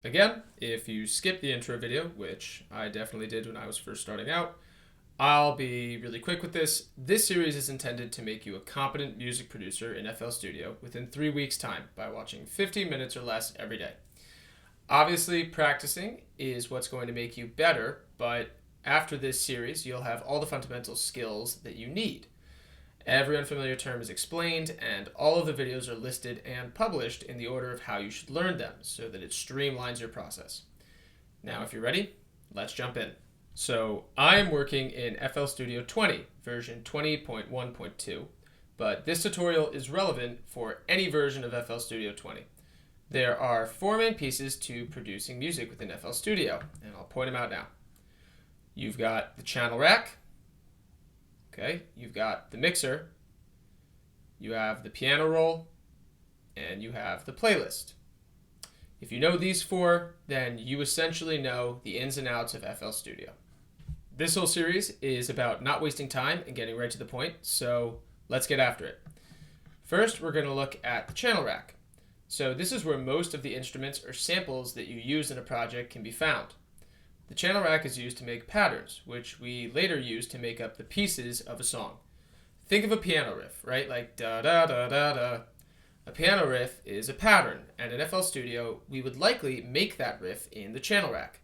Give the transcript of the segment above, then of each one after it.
Again, if you skip the intro video, which I definitely did when I was first starting out, I'll be really quick with this. This series is intended to make you a competent music producer in FL Studio within 3 weeks' time by watching 15 minutes or less every day. Obviously, practicing is what's going to make you better, but after this series, you'll have all the fundamental skills that you need. Every unfamiliar term is explained, and all of the videos are listed and published in the order of how you should learn them so that it streamlines your process. Now, if you're ready, let's jump in. So, I am working in FL Studio 20, version 20.1.2, but this tutorial is relevant for any version of FL Studio 20. There are 4 main pieces to producing music within FL Studio, and I'll point them out now. You've got the channel rack. Okay, you've got the mixer, you have the piano roll, and you have the playlist. If you know these 4, then you essentially know the ins and outs of FL Studio. This whole series is about not wasting time and getting right to the point, so let's get after it. First, we're going to look at the channel rack. So this is where most of the instruments or samples that you use in a project can be found. The channel rack is used to make patterns, which we later use to make up the pieces of a song. Think of a piano riff, right? Like da da da da da. A piano riff is a pattern, and in FL Studio, we would likely make that riff in the channel rack.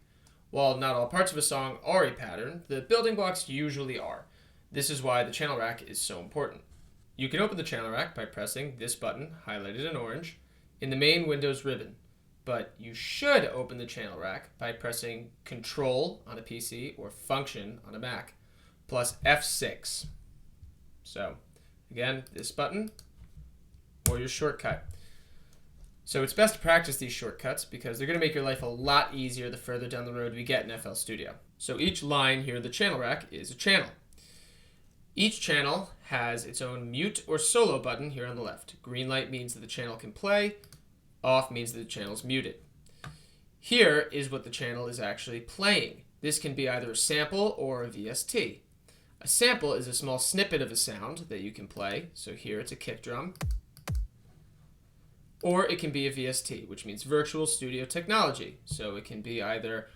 While not all parts of a song are a pattern, the building blocks usually are. This is why the channel rack is so important. You can open the channel rack by pressing this button, highlighted in orange, in the main Windows ribbon. But you should open the channel rack by pressing Control on a PC or Function on a Mac, plus F6. So, again, this button or your shortcut. So it's best to practice these shortcuts because they're going to make your life a lot easier the further down the road we get in FL Studio. So each line here in the channel rack is a channel. Each channel has its own mute or solo button here on the left. Green light means that the channel can play. Off means that the channel is muted. Here is what the channel is actually playing. This can be either a sample or a VST. A sample is a small snippet of a sound that you can play. So here it's a kick drum. Or it can be a VST, which means virtual studio technology. So it can be either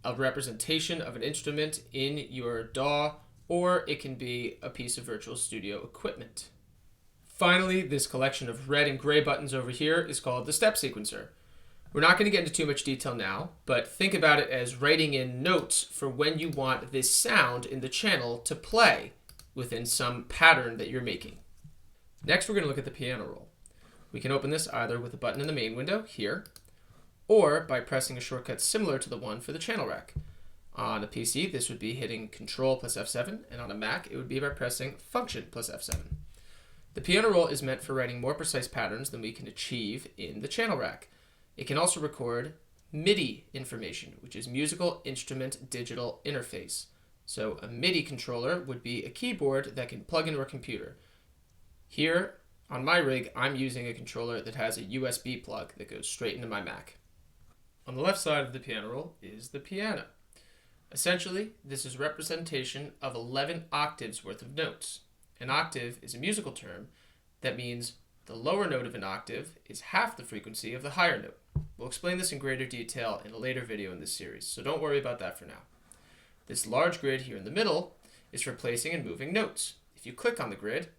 a representation of an instrument in your DAW, or it can be a piece of virtual studio equipment. Finally, this collection of red and gray buttons over here is called the step sequencer. We're not going to get into too much detail now, but think about it as writing in notes for when you want this sound in the channel to play within some pattern that you're making. Next, we're going to look at the piano roll. We can open this either with a button in the main window here, or by pressing a shortcut similar to the one for the channel rack. On a PC, this would be hitting Control plus F7, and on a Mac, it would be by pressing Function plus F7. The piano roll is meant for writing more precise patterns than we can achieve in the channel rack. It can also record MIDI information, which is Musical Instrument Digital Interface. So a MIDI controller would be a keyboard that can plug into a computer. Here on my rig, I'm using a controller that has a USB plug that goes straight into my Mac. On the left side of the piano roll is the piano. Essentially, this is representation of 11 octaves worth of notes. An octave is a musical term that means the lower note of an octave is half the frequency of the higher note. We'll explain this in greater detail in a later video in this series, so don't worry about that for now. This large grid here in the middle is for placing and moving notes. If you click on the grid,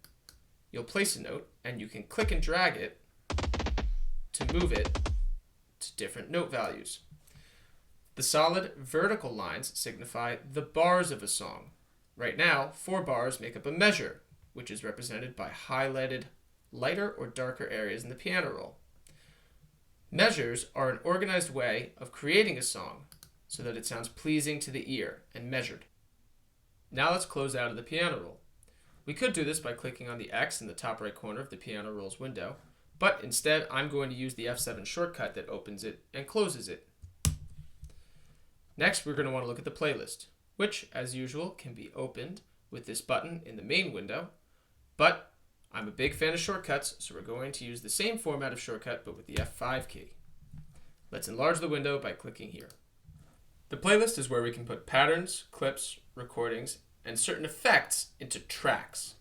you'll place a note, and you can click and drag it to move it to different note values. The solid vertical lines signify the bars of a song. Right now, 4 bars make up a measure, which is represented by highlighted lighter or darker areas in the piano roll. Measures are an organized way of creating a song so that it sounds pleasing to the ear and measured. Now let's close out of the piano roll. We could do this by clicking on the X in the top right corner of the piano roll's window, but instead I'm going to use the F7 shortcut that opens it and closes it. Next, we're going to want to look at the playlist, which, as usual, can be opened with this button in the main window, but I'm a big fan of shortcuts, so we're going to use the same format of shortcut, but with the F5 key. Let's enlarge the window by clicking here. The playlist is where we can put patterns, clips, recordings, and certain effects into tracks.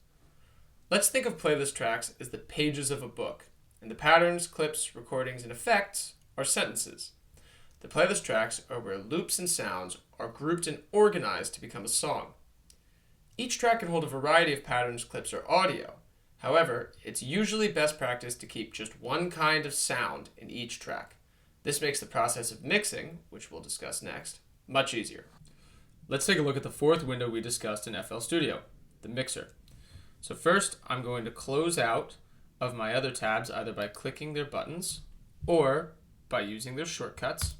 Let's think of playlist tracks as the pages of a book, and the patterns, clips, recordings, and effects are sentences. The playlist tracks are where loops and sounds are grouped and organized to become a song. Each track can hold a variety of patterns, clips, or audio. However, it's usually best practice to keep just one kind of sound in each track. This makes the process of mixing, which we'll discuss next, much easier. Let's take a look at the fourth window we discussed in FL Studio, the mixer. So first, I'm going to close out of my other tabs either by clicking their buttons or by using their shortcuts.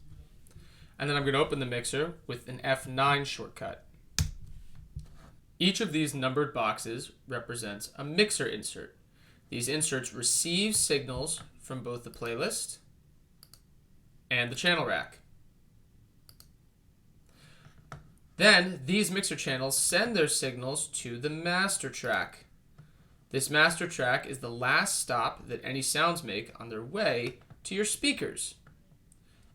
And then I'm going to open the mixer with an F9 shortcut. Each of these numbered boxes represents a mixer insert. These inserts receive signals from both the playlist and the channel rack. Then these mixer channels send their signals to the master track. This master track is the last stop that any sounds make on their way to your speakers.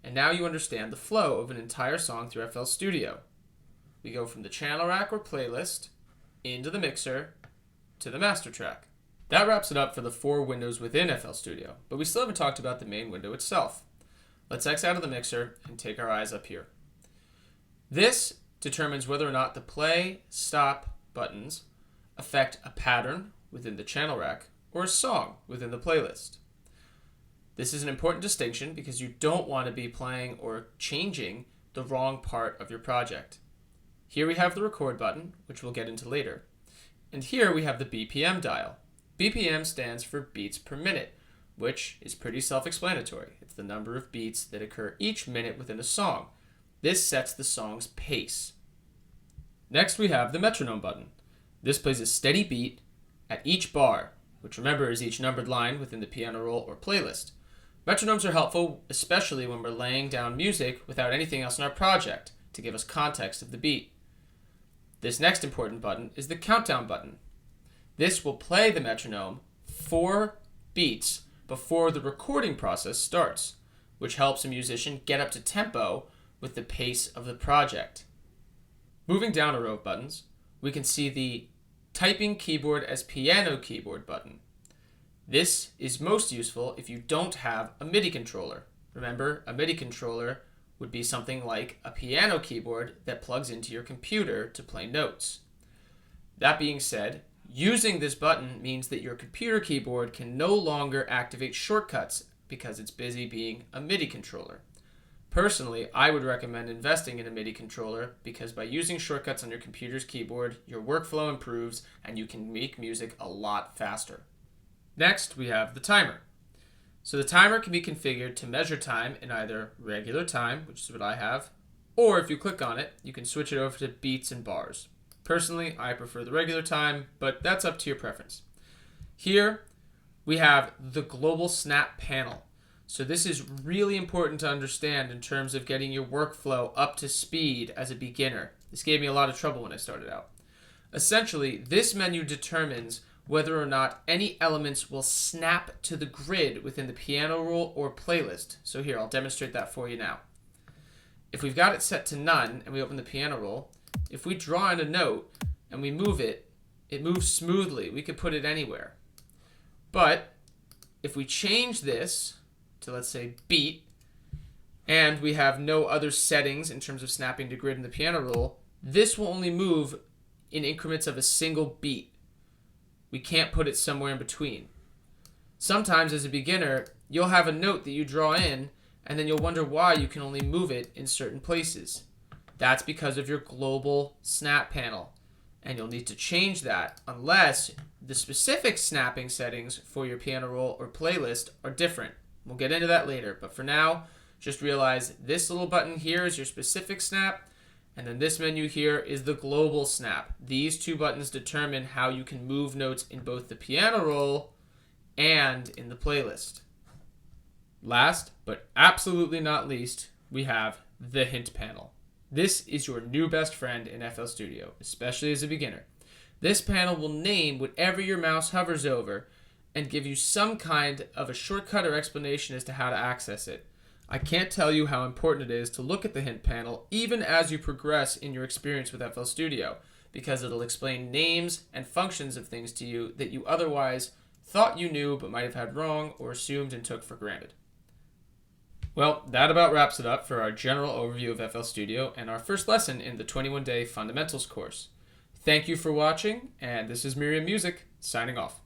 And now you understand the flow of an entire song through FL Studio. We go from the channel rack or playlist into the mixer to the master track. That wraps it up for the 4 windows within FL Studio, but we still haven't talked about the main window itself. Let's X out of the mixer and take our eyes up here. This determines whether or not the play, stop buttons affect a pattern within the channel rack or a song within the playlist. This is an important distinction because you don't want to be playing or changing the wrong part of your project. Here we have the record button, which we'll get into later. And here we have the BPM dial. BPM stands for beats per minute, which is pretty self-explanatory. It's the number of beats that occur each minute within a song. This sets the song's pace. Next we have the metronome button. This plays a steady beat at each bar, which remember is each numbered line within the piano roll or playlist. Metronomes are helpful, especially when we're laying down music without anything else in our project to give us context of the beat. This next important button is the countdown button. This will play the metronome 4 beats before the recording process starts, which helps a musician get up to tempo with the pace of the project. Moving down a row of buttons, we can see the typing keyboard as piano keyboard button. This is most useful if you don't have a MIDI controller. Remember, a MIDI controller would be something like a piano keyboard that plugs into your computer to play notes. That being said, using this button means that your computer keyboard can no longer activate shortcuts because it's busy being a MIDI controller. Personally, I would recommend investing in a MIDI controller because by using shortcuts on your computer's keyboard, your workflow improves and you can make music a lot faster. Next, we have the timer. So the timer can be configured to measure time in either regular time, which is what I have, or if you click on it, you can switch it over to beats and bars. Personally, I prefer the regular time, but that's up to your preference. Here, we have the global snap panel. So this is really important to understand in terms of getting your workflow up to speed as a beginner. This gave me a lot of trouble when I started out. Essentially, this menu determines whether or not any elements will snap to the grid within the piano roll or playlist. So here, I'll demonstrate that for you now. If we've got it set to none and we open the piano roll, if we draw in a note and we move it, it moves smoothly. We could put it anywhere. But if we change this to, let's say, beat, and we have no other settings in terms of snapping to grid in the piano roll, this will only move in increments of a single beat. We can't put it somewhere in between. Sometimes as a beginner, you'll have a note that you draw in, and then you'll wonder why you can only move it in certain places. That's because of your global snap panel, and you'll need to change that unless the specific snapping settings for your piano roll or playlist are different. We'll get into that later, but for now, just realize this little button here is your specific snap, and then this menu here is the global snap. These 2 buttons determine how you can move notes in both the piano roll and in the playlist. Last, but absolutely not least, we have the hint panel. This is your new best friend in FL Studio, especially as a beginner. This panel will name whatever your mouse hovers over and give you some kind of a shortcut or explanation as to how to access it. I can't tell you how important it is to look at the hint panel even as you progress in your experience with FL Studio, because it'll explain names and functions of things to you that you otherwise thought you knew but might have had wrong or assumed and took for granted. Well, that about wraps it up for our general overview of FL Studio and our first lesson in the 21-day Fundamentals course. Thank you for watching, and this is Mirium Music, signing off.